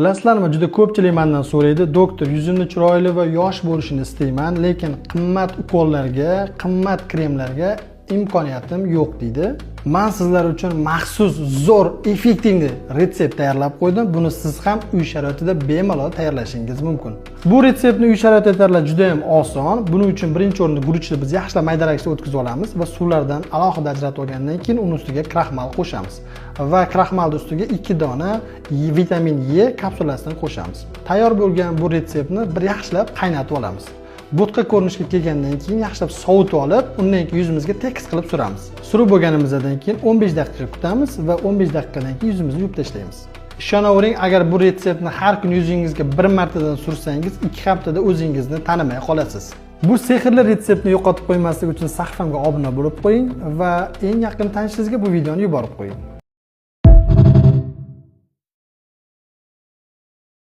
Bilasizlarmi, juda ko'pchilik mendan so'raydi, doktor, yuzimni chiroyli va yosh bo'lishini istayman, lekin qimmat ukollarga, qimmat kremlarga imkoniyatim yo'q deydi. Men sizlar uchun maxsus zo'r, effektivni retsept tayyorlab qo'ydim. Buni siz ham uy sharoitida bemalol tayyorlashingiz mumkin. Bu retseptni uy sharoitida tayyorlash juda ham oson. Buning uchun birinchi o'rinda guruchni biz yaxshilab maydalashga o'tkazib olamiz va suvlardan alohida ajratib olgandan keyin uni ustiga kraxmal qo'shamiz. Va kraxmalning ustiga 2 dona vitamin E kapsulasidan qo'shamiz. Tayyor bo'lgan bu retseptni bir yaxshilab qaynatib olamiz. Bo'tqa ko'rinishga kelgandan keyin yaxshilab sovutib olib, undan keyin yuzimizga tekis qilib suramiz. Surib bo'lganimizdan keyin 15 daqiqa kutamiz va 15 daqiqadan keyin yuzimizni yuvib tashlaymiz. Ishonavering, agar bu retseptni har kun yuzingizga bir martadan sursangiz, 2 haftada o'zingizni tanimay qolasiz. Bu sehrli retseptni yo'qotib qo'ymaslik uchun sahifamga obuna bo'lib qo'ying va eng yaqin tanishingizga bu videoni yuborib qo'ying.